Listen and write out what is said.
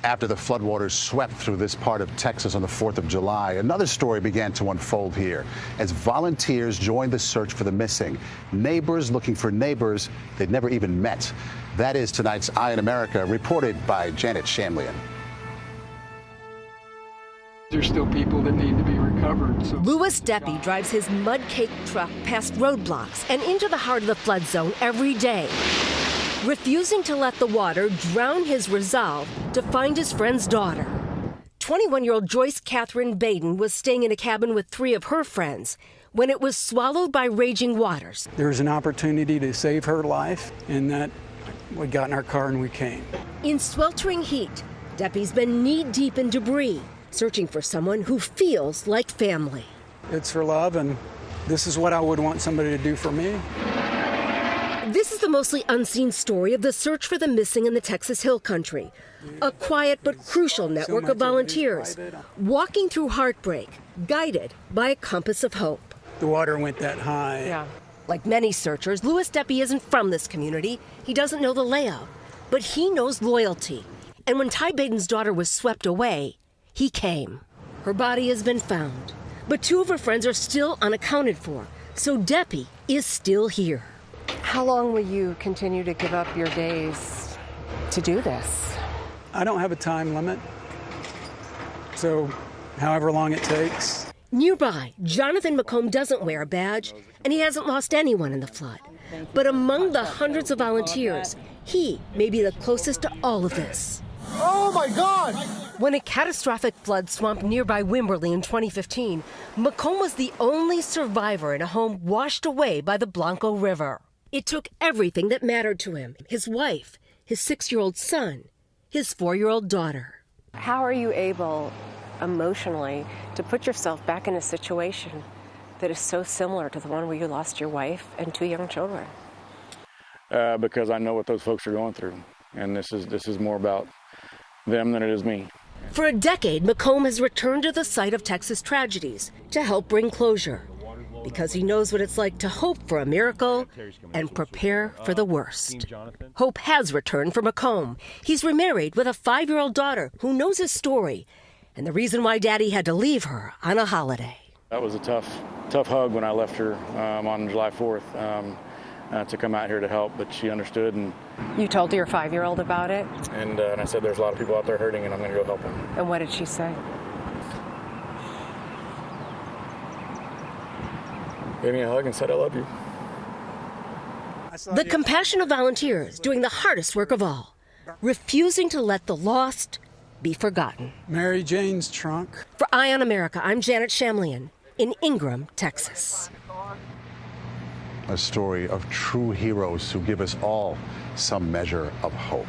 After the floodwaters swept through this part of Texas on the 4th of July, another story began to unfold here as volunteers joined the search for the missing. Neighbors looking for neighbors they'd never even met. That is tonight's Eye on America, reported by Janet Shamlian. There's still people that need to be recovered. So. Louis Deppy drives his mud-caked truck past roadblocks and into the heart of the flood zone every day, refusing to let the water drown his resolve to find his friend's daughter. 21-year-old Joyce Catherine Baden was staying in a cabin with 3 of her friends when it was swallowed by raging waters. There was an opportunity to save her life, and that we got in our car and we came. In sweltering heat, Deppy's been knee-deep in debris, searching for someone who feels like family. It's for love, and this is what I would want somebody to do for me. This is the mostly unseen story of the search for the missing in the Texas Hill Country. A quiet but crucial network of volunteers walking through heartbreak, guided by a compass of hope. The water went that high. Yeah. Like many searchers, Louis Deppy isn't from this community. He doesn't know the layout, but he knows loyalty. And when Ty Baden's daughter was swept away, he came. Her body has been found, but 2 of her friends are still unaccounted for, so Deppy is still here. How long will you continue to give up your days to do this? I don't have a time limit, so however long it takes. Nearby, Jonathan McComb doesn't wear a badge, and he hasn't lost anyone in the flood. But among the hundreds of volunteers, he may be the closest to all of this. Oh my God! When a catastrophic flood swamped nearby Wimberley in 2015, McComb was the only survivor in a home washed away by the Blanco River. It took everything that mattered to him: his wife, his 6-year-old son, his 4-year-old daughter. How are you able, emotionally, to put yourself back in a situation that is so similar to the one where you lost your wife and 2 young children? Because I know what those folks are going through, and this is more about them than it is me. For a decade, McComb has returned to the site of Texas tragedies to help bring closure, because he knows what it's like to hope for a miracle and prepare for the worst. Hope has returned for McComb. He's remarried with a 5-year-old daughter who knows his story and the reason why Daddy had to leave her on a holiday. That was a tough hug when I left her on July 4th to come out here to help, but she understood. And You told your 5-year-old about it? And I said, there's a lot of people out there hurting, and I'm going to go help them. And what did she say? Gave me a hug and said, I love you. The compassion of volunteers doing the hardest work of all, refusing to let the lost be forgotten. Mary Jane's trunk. For Eye on America, I'm Janet Shamlian in Ingram, Texas. A story of true heroes who give us all some measure of hope.